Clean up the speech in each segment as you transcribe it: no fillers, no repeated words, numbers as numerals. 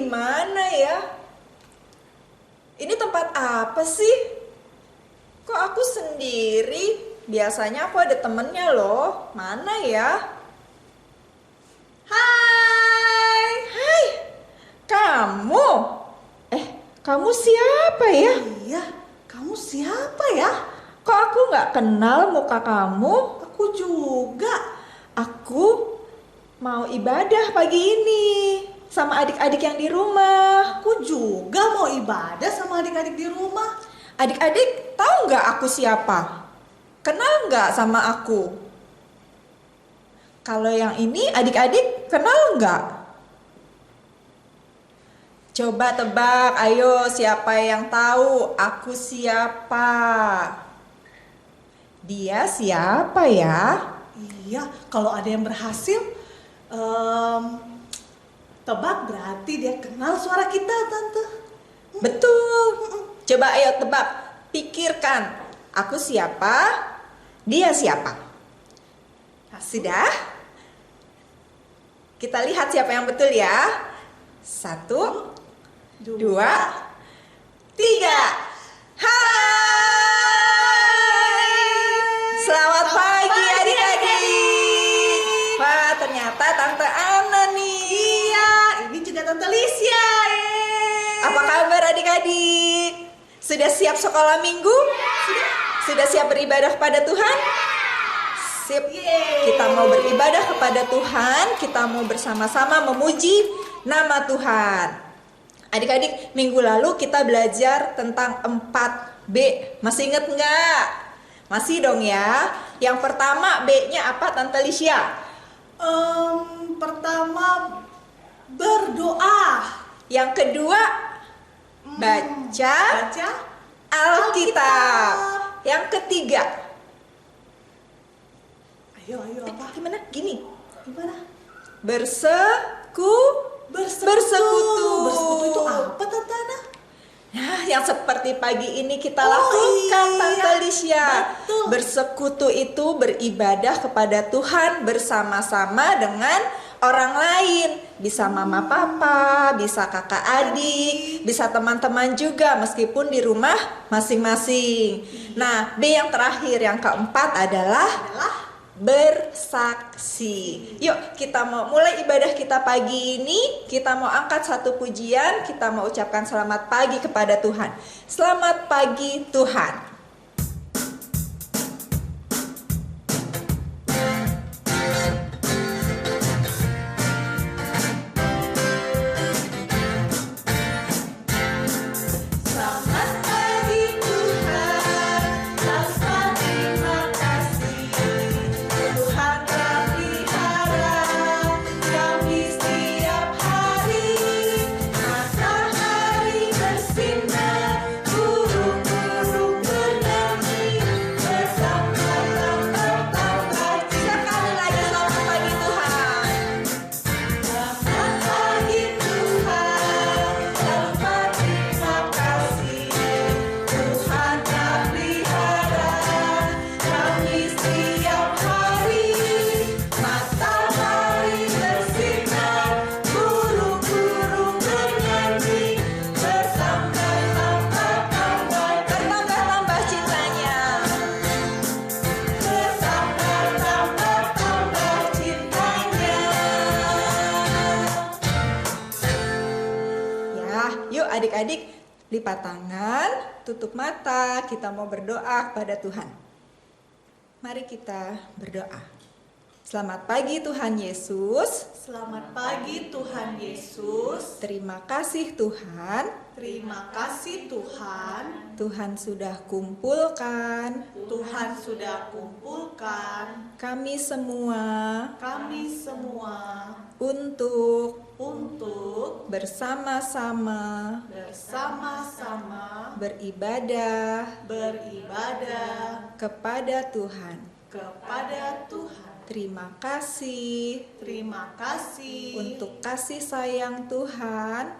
mana ya? Ini tempat apa sih? Kok aku sendiri? Biasanya aku ada temennya loh. Mana ya? Hai. Hai, kamu? Kamu siapa ya? Iya, kamu siapa ya? Kok aku nggak kenal muka kamu? Aku juga. Aku mau ibadah pagi ini sama adik-adik yang di rumah. Aku juga mau ibadah sama adik-adik di rumah. Adik-adik tahu nggak aku siapa? Kenal nggak sama aku? Kalau yang ini adik-adik kenal nggak? Coba tebak, ayo siapa yang tahu aku siapa? Dia siapa ya? Iya, kalau ada yang berhasil tebak berarti dia kenal suara kita, Tante. Betul. Coba ayo tebak, pikirkan. Aku siapa? Dia siapa? Sudah? Kita lihat siapa yang betul ya. 1, 2, 3. Hai. Selamat pagi adik-adik. Wah, ternyata Tante Ana nih. Iya, ini juga Tante Lisya. Apa kabar adik-adik? Sudah siap sekolah minggu? Sudah siap beribadah kepada Tuhan? Sip. Kita mau beribadah kepada Tuhan, kita mau bersama-sama memuji nama Tuhan. Adik-adik, minggu lalu kita belajar tentang 4B. Masih inget nggak? Masih dong ya. Yang pertama B-nya apa Tante Lisya? Pertama berdoa. Yang kedua baca Alkitab. Yang ketiga, Ayo apa? gimana? Gini. Gimana? Bersekutu. Bersekutu itu apa, Tante Ana? Nah, yang seperti pagi ini kita Oh, lakukan, iya. Tante Lisya. Betul. Bersekutu itu beribadah kepada Tuhan bersama-sama dengan orang lain. Bisa mama papa, bisa kakak adik, bisa teman-teman juga meskipun di rumah masing-masing. Nah, B yang terakhir, yang keempat adalah bersaksi. Yuk kita mau mulai ibadah kita pagi ini. Kita mau angkat satu pujian. Kita mau ucapkan selamat pagi kepada Tuhan. Selamat pagi Tuhan. Adik-adik, lipat tangan, tutup mata, kita mau berdoa kepada Tuhan. Mari kita berdoa. Selamat pagi Tuhan Yesus. Selamat pagi Tuhan Yesus. Terima kasih Tuhan. Terima kasih Tuhan. Tuhan sudah kumpulkan. Tuhan sudah kumpulkan kami semua untuk bersama-sama beribadah kepada Tuhan. Terima kasih untuk kasih sayang Tuhan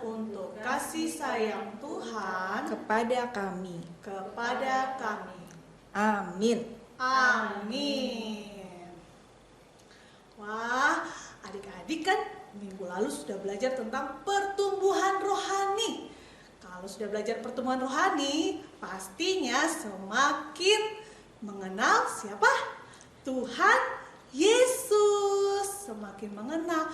kepada kami. Amin. Amin. Wah, adik-adik kan minggu lalu sudah belajar tentang pertumbuhan rohani. Kalau sudah belajar pertumbuhan rohani, pastinya semakin mengenal siapa? Tuhan Yesus. Semakin mengenal.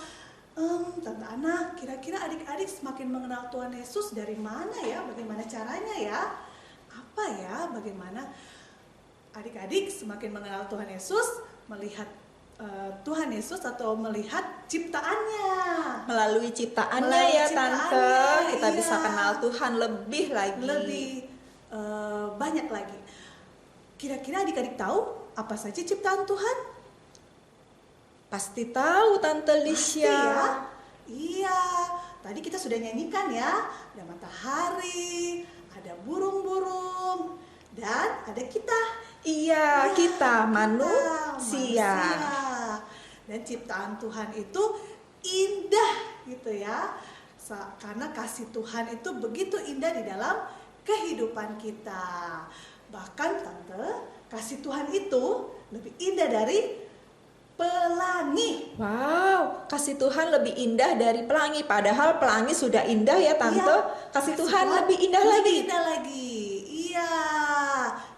Tante Ana, kira-kira adik-adik semakin mengenal Tuhan Yesus dari mana ya? Bagaimana caranya ya? Apa ya? Bagaimana adik-adik semakin mengenal Tuhan Yesus, melihat Tuhan Yesus atau melihat ciptaannya? Melalui ciptaannya Melalui ya ciptaannya, Tante, kita iya. bisa kenal Tuhan lebih lagi. Lebih banyak lagi. Kira-kira adik-adik tahu apa saja ciptaan Tuhan? Pasti tahu Tante Pasti Lisya. ya. Iya, tadi kita sudah nyanyikan ya. Ada matahari, ada burung-burung, dan ada kita. Iya, kita Kita, manusia. Dan ciptaan Tuhan itu indah gitu ya. Karena kasih Tuhan itu begitu indah di dalam kehidupan kita. Bahkan Tante, kasih Tuhan itu lebih indah dari pelangi. Wow, kasih Tuhan lebih indah dari pelangi. Padahal pelangi sudah indah ya Tante. Iya, Kasih Tuhan lebih indah lebih lagi. indah lagi. Iya.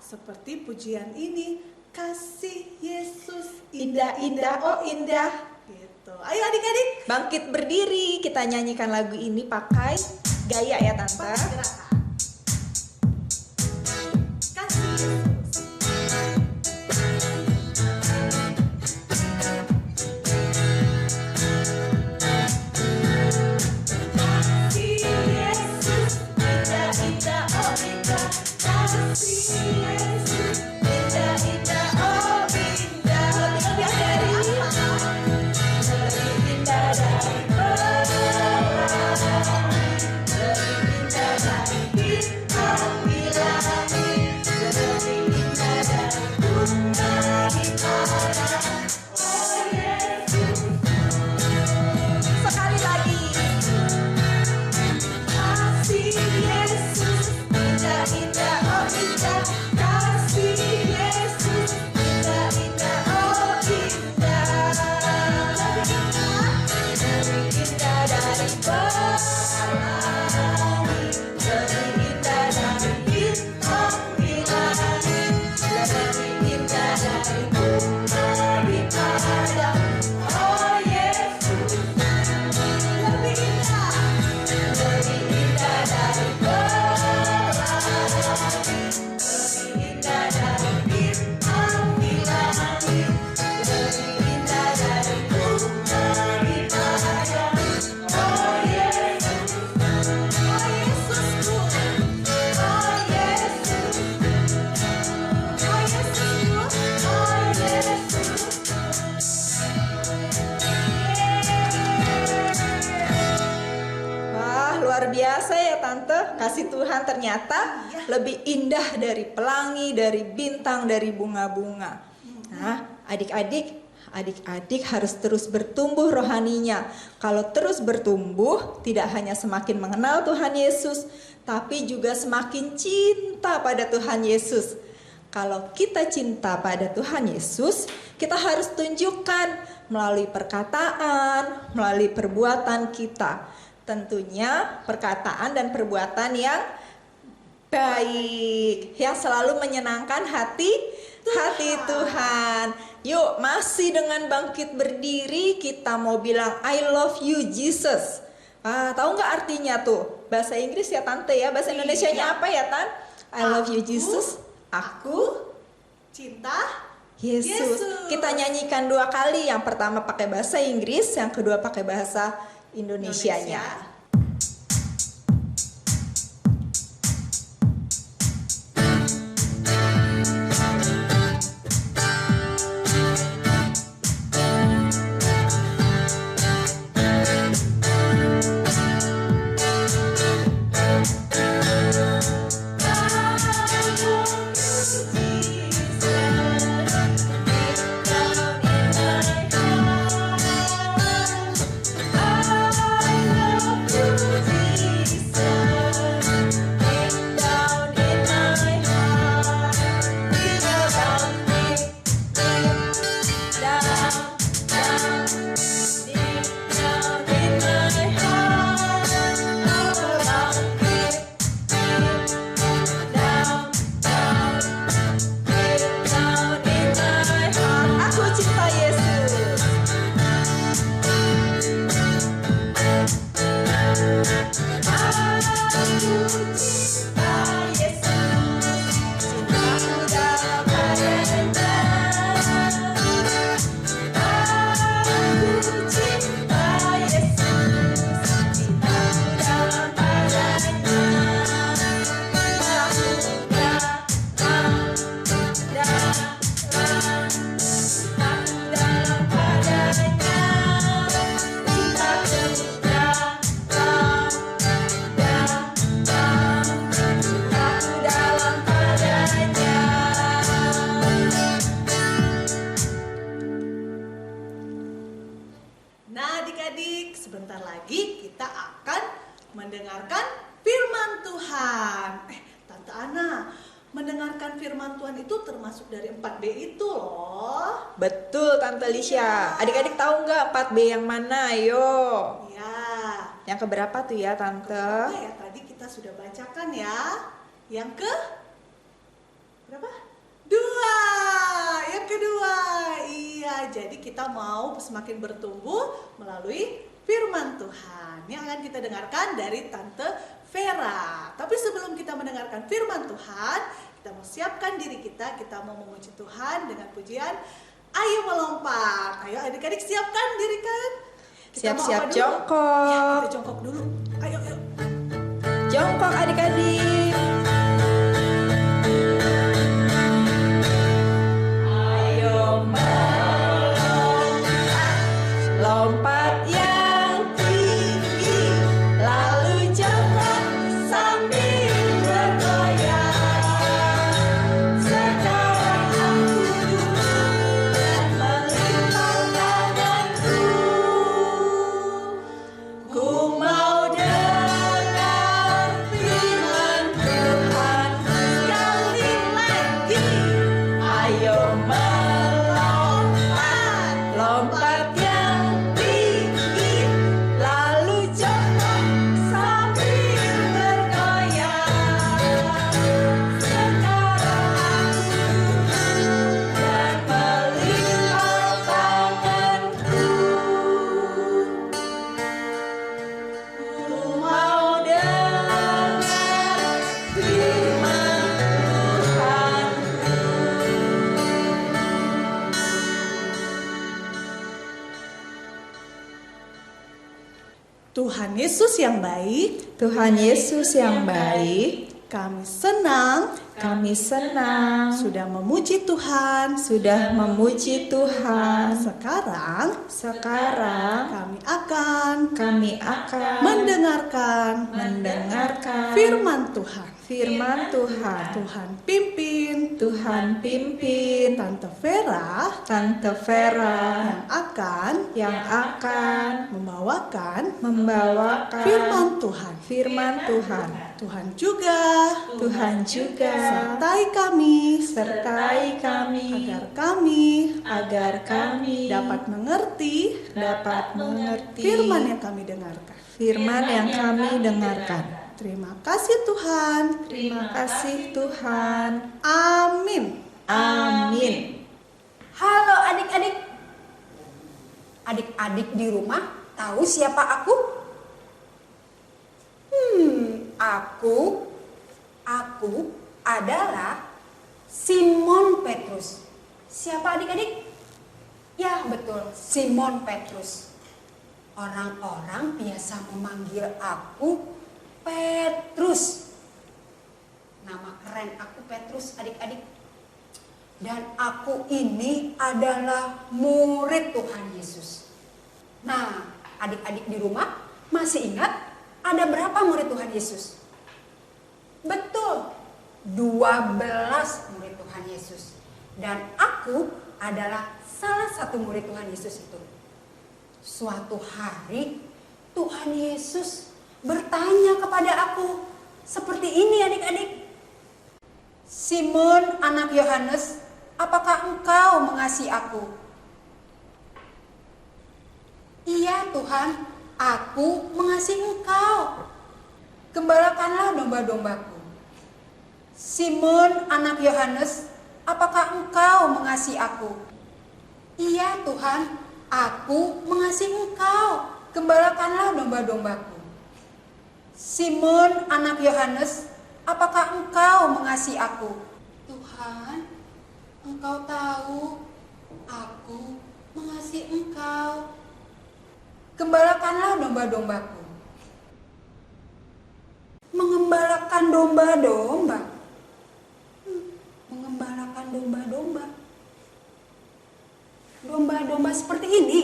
Seperti pujian ini, kasih Yesus Indah-indah, oh indah. Gitu. Ayo adik-adik, Bangkit berdiri, kita nyanyikan lagu ini pakai gaya ya Tante. pakai gerakan. Kasih Yesus. Kasih Yesus, indah-indah, oh indah. Kasih Yesus, Indah-indah, oh indah. Lebih indah dari lebih indah dari pelangi. Lebih indah dari bintang di langit. Lebih indah dari bunga di taman. Oh Yesus. Sekali lagi. Kasih Yesus, indah-indah, oh indah. Kasih Yesus, indah-indah, oh indah. Lebih indah dari pelangi. Lebih indah dari bintang di langit. Lebih indah dari bunga di padang. Oh Yesus, lebih indah. Lebih indah dari pelangi. Lebih indah dari bintang di langit. Lebih indah dari bunga di padang. Oh Yesus, oh Yesusku, oh Yesus, oh Yesusku, oh Yesus. Wah, luar biasa ya Tante. Kasih Tuhan ternyata lebih indah dari pelangi, dari bintang, dari bunga-bunga. Nah, adik-adik harus terus bertumbuh rohaninya. Kalau terus bertumbuh, tidak hanya semakin mengenal Tuhan Yesus, tapi juga semakin cinta pada Tuhan Yesus. Kalau kita cinta pada Tuhan Yesus, kita harus tunjukkan melalui perkataan, melalui perbuatan kita. Tentunya perkataan dan perbuatan yang baik, yang selalu menyenangkan hati Tuhan. Yuk, masih dengan bangkit berdiri, kita mau bilang I love you Jesus. Tahu nggak artinya tuh? Bahasa Inggris ya Tante ya, bahasa Indonesianya apa ya Tan? I love you Jesus. Aku cinta Yesus. Yesus. Kita nyanyikan 2 kali. Yang pertama pakai bahasa Inggris, yang kedua pakai bahasa Indonesianya. I love sebentar lagi kita akan mendengarkan firman Tuhan. Tante Ana, mendengarkan firman Tuhan itu termasuk dari 4B itu loh. Betul Tante Lisha. Adik-adik tahu nggak 4B yang mana? Ayo. Ya. Yang keberapa tuh ya Tante? Keberapa ya? Tadi kita sudah bacakan ya. Yang ke berapa? 2. Yang kedua. Iya, jadi kita mau semakin bertumbuh melalui firman Tuhan yang akan kita dengarkan dari Tante Vera. Tapi sebelum kita mendengarkan firman Tuhan, kita mau siapkan diri kita mau memuji Tuhan dengan pujian Ayo Melompat. Ayo adik-adik siapkan diri kan. Siap-siap Ya, jongkok. kita jongkok dulu. Ayo. Jongkok adik-adik. Ayo melompat. Lompat yang tinggi. Lalu jongkok sambil bergoyang. Sekarang aku duduk dan melipat tanganku. Ku mau dengar firman Tuhan sekali lagi. Ayo melompat, lompat yang tinggi, lalu jongkok sambil bergoyang. Sekarang aku duduk dan melipat tanganku. Ku mau dengar firman Tuhan. Tuhan Yesus yang baik, Tuhan Yesus yang baik, kami senang kami senang sudah memuji Tuhan. sudah memuji Tuhan. Sekarang Sekarang kami akan mendengarkan firman Tuhan. firman Tuhan. Tuhan pimpin Tuhan pimpin Tante Vera Tante Vera yang akan membawakan membawakan firman Tuhan. firman Tuhan. Tuhan juga Tuhan juga sertai kami agar kami dapat mengerti firman yang kami dengarkan. Terima kasih Tuhan. Terima kasih Tuhan. Amin. Amin. Halo adik-adik. Adik-adik di rumah tahu siapa aku? Aku adalah Simon Petrus. Siapa adik-adik? Ya betul, Simon Petrus. Orang-orang biasa memanggil aku Petrus. Nama keren aku Petrus adik-adik. Dan aku ini adalah murid Tuhan Yesus. Nah, adik-adik di rumah masih ingat ada berapa murid Tuhan Yesus? Betul, 12 murid Tuhan Yesus. Dan aku adalah salah satu murid Tuhan Yesus itu. Suatu hari Tuhan Yesus bertanya kepada aku seperti ini adik-adik. Simon anak Yohanes, apakah engkau mengasihi aku? Iya Tuhan, aku mengasihi engkau. Gembalakanlah domba-dombaku. Simon anak Yohanes, apakah engkau mengasihi aku? Iya Tuhan, aku mengasihi engkau. Gembalakanlah domba-dombaku. Simon anak Yohanes, apakah engkau mengasihi aku? Tuhan, engkau tahu aku mengasihi engkau. Gembalakanlah domba-dombaku. Mengembalakan domba-domba. Mengembalakan domba-domba. Domba-domba seperti ini.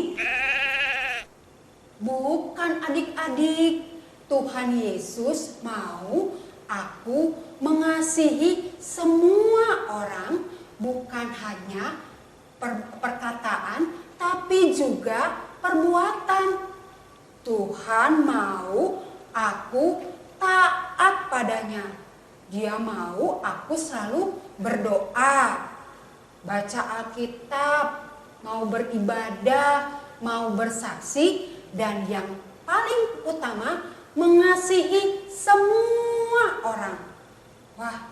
Bukan adik-adik. Tuhan Yesus mau aku mengasihi semua orang, bukan hanya perkataan, tapi juga perbuatan. Tuhan mau aku taat padanya. Dia mau aku selalu berdoa, baca Alkitab, mau beribadah, mau bersaksi, dan yang paling utama mengasihi semua orang. Wah,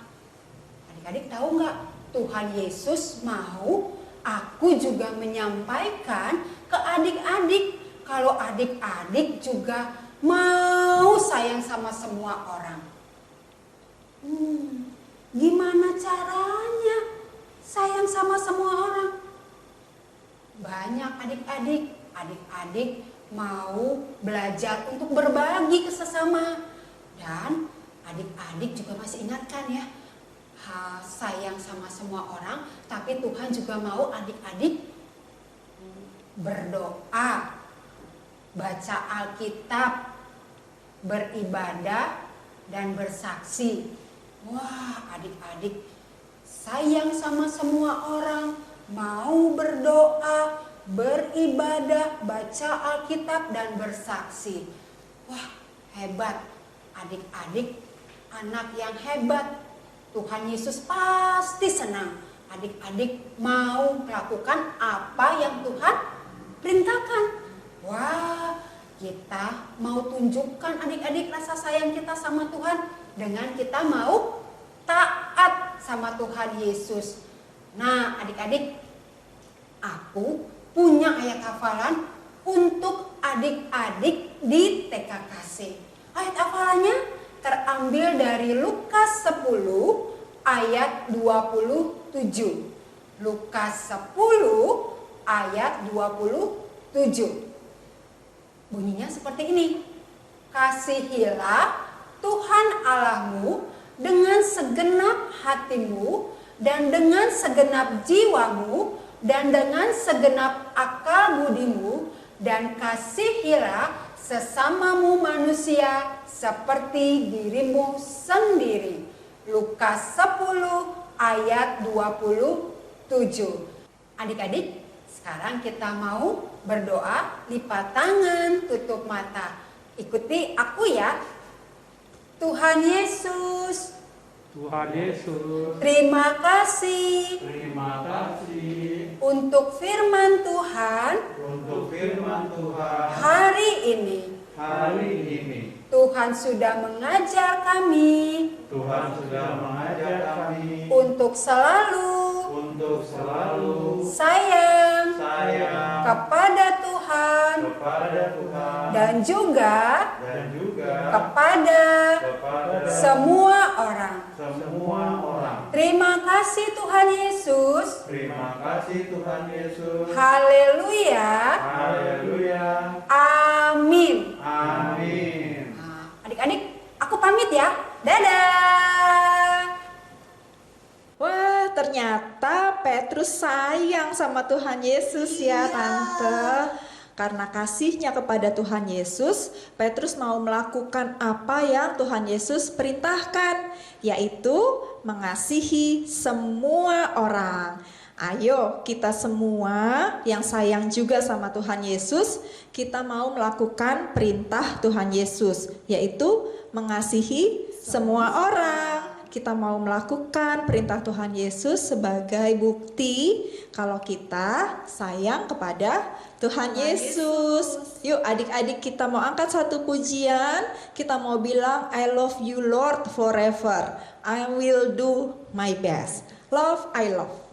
adik-adik tahu nggak? Tuhan Yesus mau aku juga menyampaikan ke adik-adik kalau adik-adik juga mau sayang sama semua orang. Gimana caranya sayang sama semua orang? Banyak adik-adik mau belajar untuk berbagi ke sesama. Dan adik-adik juga masih ingatkan ya, sayang sama semua orang, tapi Tuhan juga mau adik-adik berdoa, baca Alkitab, beribadah, dan bersaksi. Wah, adik-adik sayang sama semua orang, mau berdoa, beribadah, baca Alkitab, dan bersaksi. Wah, hebat. Adik-adik anak yang hebat. Tuhan Yesus pasti senang adik-adik mau melakukan apa yang Tuhan perintahkan. Wah, kita mau tunjukkan adik-adik rasa sayang kita sama Tuhan dengan kita mau taat sama Tuhan Yesus. Nah, adik-adik, aku punya ayat hafalan untuk adik-adik di TKKC. Ayat hafalannya terambil dari Lukas 10 ayat 27. Lukas 10 ayat 27. Bunyinya seperti ini. Kasihilah Tuhan Allahmu dengan segenap hatimu dan dengan segenap jiwamu dan dengan segenap akal budimu, dan kasihilah sesamamu manusia seperti dirimu sendiri. Lukas 10 ayat 27. Adik-adik, sekarang kita mau berdoa, lipat tangan, tutup mata. Ikuti aku ya. Tuhan Yesus, terima kasih untuk firman Tuhan hari ini. Tuhan sudah mengajar kami untuk selalu sayang kepada Tuhan dan juga kepada semua orang. Terima kasih Tuhan Yesus. Haleluya. Amin. Nah, adik-adik, aku pamit ya. Dadah. Wah, ternyata Petrus sayang sama Tuhan Yesus ya, Tante. Karena kasihnya kepada Tuhan Yesus, Petrus mau melakukan apa yang Tuhan Yesus perintahkan, yaitu mengasihi semua orang. Ayo, kita semua yang sayang juga sama Tuhan Yesus, kita mau melakukan perintah Tuhan Yesus, yaitu mengasihi semua orang. Kita mau melakukan perintah Tuhan Yesus sebagai bukti kalau kita sayang kepada Tuhan Yesus. Yuk adik-adik, kita mau angkat satu pujian. Kita mau bilang, I love you Lord forever. I will do my best. Love, I love.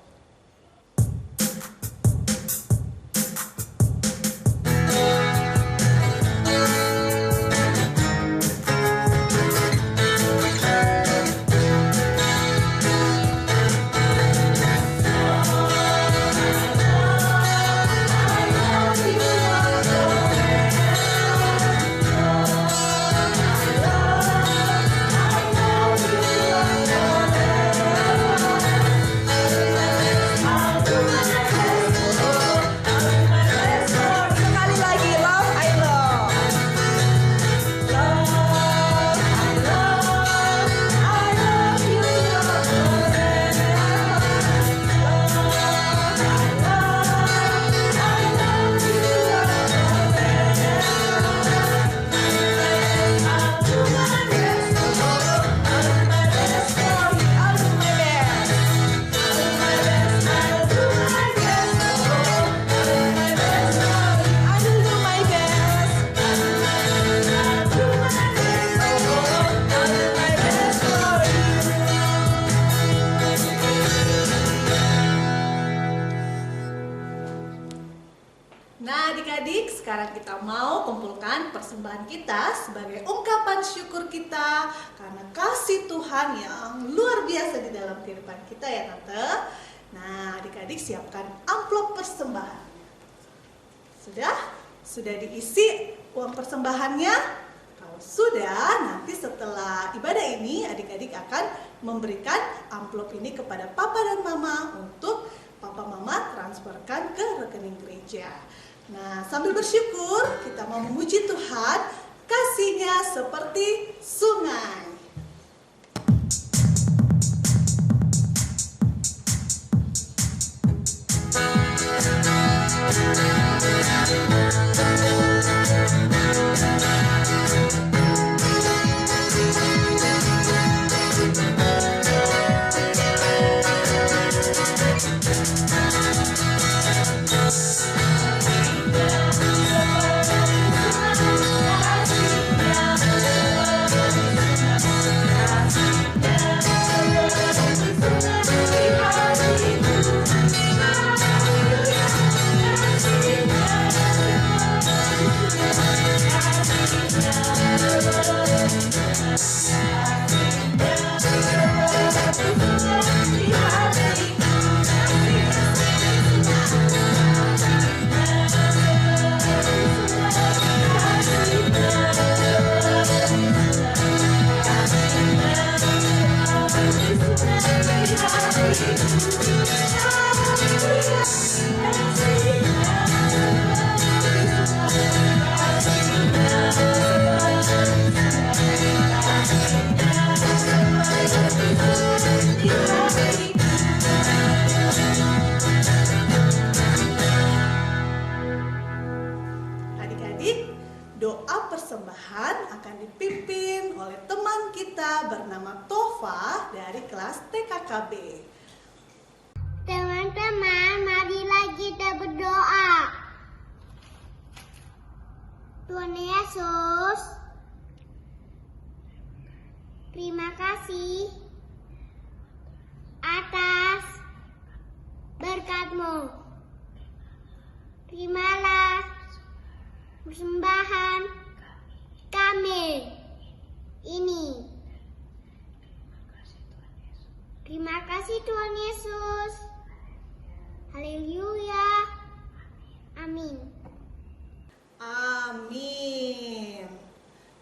Nah adik-adik, sekarang kita mau kumpulkan persembahan kita sebagai ungkapan syukur kita karena kasih Tuhan yang luar biasa di dalam kehidupan kita ya Tante. Nah adik-adik siapkan amplop persembahan. Sudah diisi uang persembahannya? Kalau sudah, nanti setelah ibadah ini adik-adik akan memberikan amplop ini kepada Papa dan Mama untuk Papa Mama transferkan ke rekening gereja. Nah, sambil bersyukur, kita mau memuji Tuhan, kasih-Nya seperti sungai. Adik-adik, doa persembahan akan dipimpin oleh teman kita bernama Tova dari kelas TKKB. Teman-teman, marilah kita berdoa. Tuhan Yesus, terima kasih atas berkat-Mu. Terimalah persembahan kami ini. Terima kasih Tuhan Yesus. Haleluya. Amin. Amin.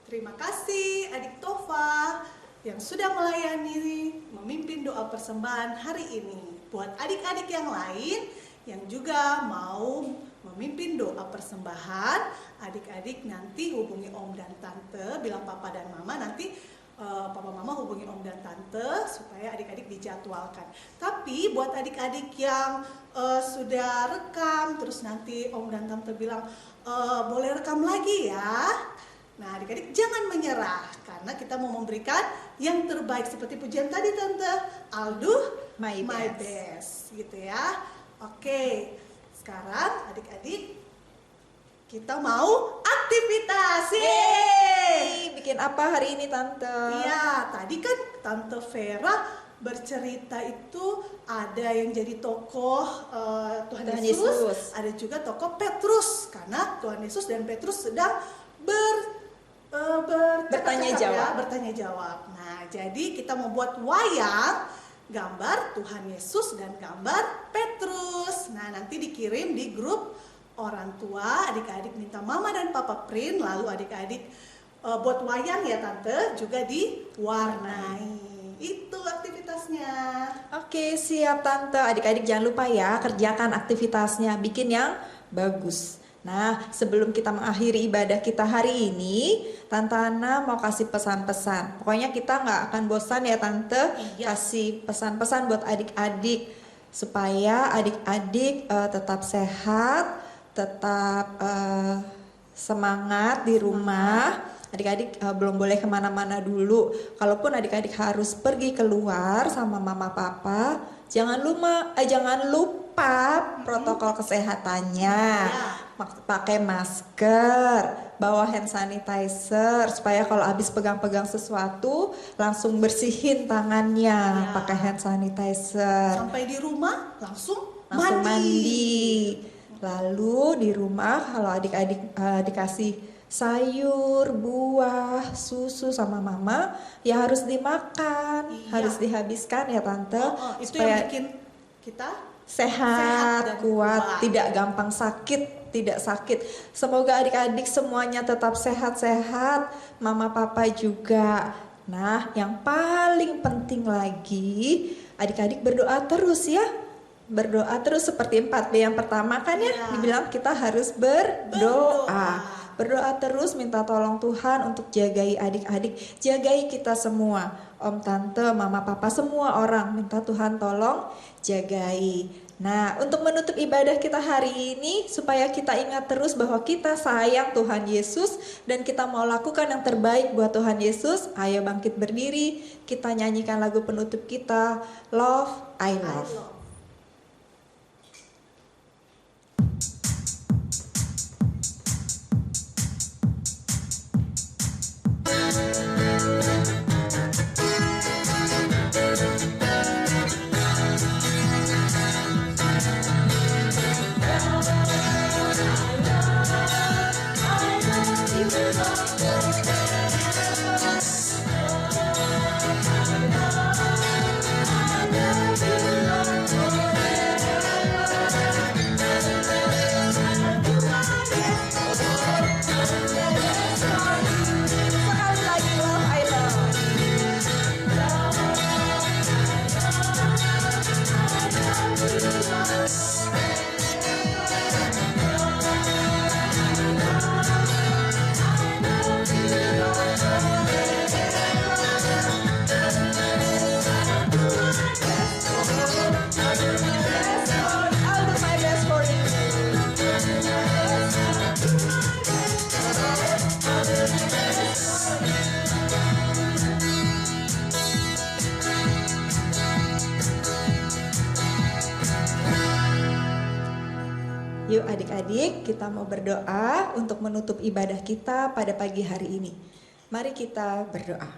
Terima kasih adik Tova yang sudah melayani memimpin doa persembahan hari ini. Buat adik-adik yang lain yang juga mau memimpin doa persembahan, adik-adik nanti hubungi Om dan Tante, bilang Papa dan Mama, nanti Papa Mama hubungi Om dan Tante supaya adik-adik dijadwalkan. Tapi buat adik-adik yang sudah rekam, terus nanti Om dan Tante bilang boleh rekam lagi ya. Nah adik-adik jangan menyerah, karena kita mau memberikan yang terbaik seperti pujian tadi Tante, I'll do my best gitu ya. Oke, sekarang adik-adik kita mau aktivitas. Yeay! Bikin apa hari ini Tante? Iya, tadi kan Tante Vera bercerita itu ada yang jadi tokoh Tuhan Yesus, ada juga tokoh Petrus, karena Tuhan Yesus dan Petrus sedang bertanya jawab. Nah, jadi kita mau buat wayang gambar Tuhan Yesus dan gambar Petrus. Nah, nanti dikirim di grup orang tua, adik-adik minta Mama dan Papa print, lalu adik-adik buat wayang ya Tante, juga diwarnai. Itu aktivitasnya. Oke, siap Tante. Adik-adik jangan lupa ya, kerjakan aktivitasnya, bikin yang bagus. Nah, sebelum kita mengakhiri ibadah kita hari ini, Tante Ana mau kasih pesan-pesan. Pokoknya kita nggak akan bosan ya Tante, kasih pesan-pesan buat adik-adik supaya adik-adik tetap sehat, tetap semangat di rumah. Adik-adik belum boleh kemana-mana dulu. Kalaupun adik-adik harus pergi keluar sama mama papa, jangan lupa protokol kesehatannya. Pakai masker, bawa hand sanitizer supaya kalau habis pegang-pegang sesuatu langsung bersihin tangannya pakai hand sanitizer. Sampai di rumah langsung mandi. Lalu di rumah kalau adik-adik dikasih sayur, buah, susu sama mama, ya harus dimakan, Iya. harus dihabiskan ya tante, Itu supaya yang bikin kita sehat, dan kuat, tidak gampang sakit, tidak sakit. Semoga adik-adik semuanya tetap sehat-sehat, mama papa juga. Nah, yang paling penting lagi, adik-adik berdoa terus ya. Berdoa terus seperti 4B yang pertama kan ya, Iya. dibilang kita harus berdoa. Berdoa terus, minta tolong Tuhan untuk jagai adik-adik, jagai kita semua. Om, tante, mama, papa, semua orang minta Tuhan tolong jagai. Nah, untuk menutup ibadah kita hari ini, supaya kita ingat terus bahwa kita sayang Tuhan Yesus dan kita mau lakukan yang terbaik buat Tuhan Yesus, ayo bangkit berdiri, kita nyanyikan lagu penutup kita, Love, I Love. Sekali lagi, Love, I Love. I'll do my best for you. Yuk adik-adik, kita mau berdoa untuk menutup ibadah kita pada pagi hari ini. Mari kita berdoa.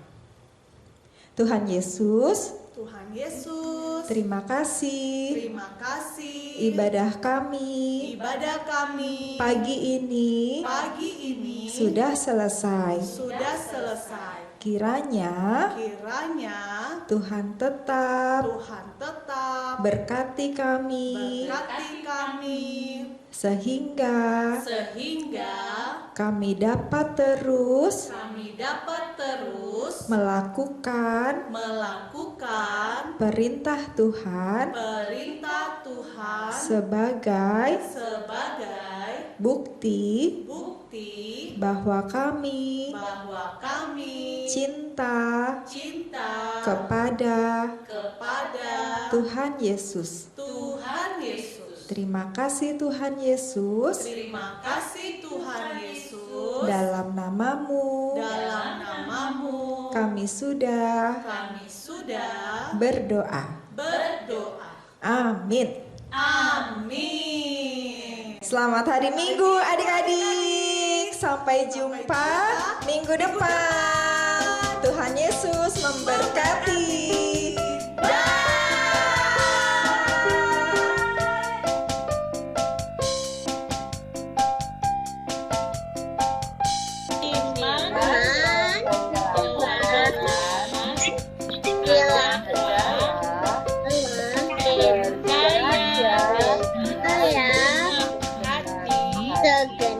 Tuhan Yesus, Tuhan Yesus, terima kasih terima kasih ibadah kami ibadah kami pagi ini pagi ini sudah selesai. sudah selesai. Kiranya Kiranya Tuhan tetap berkati kami berkati kami sehingga sehingga kami dapat terus melakukan perintah Tuhan perintah Tuhan sebagai bukti bahwa kami cinta kepada Tuhan Yesus. Tuhan Yesus. Terima kasih Tuhan Yesus, Terima kasih Tuhan Yesus. dalam namamu Dalam namamu kami sudah kami sudah berdoa. berdoa. Amin. Amin. Selamat hari Minggu adik-adik. Sampai jumpa minggu depan. Tuhan Yesus memberkati. Saya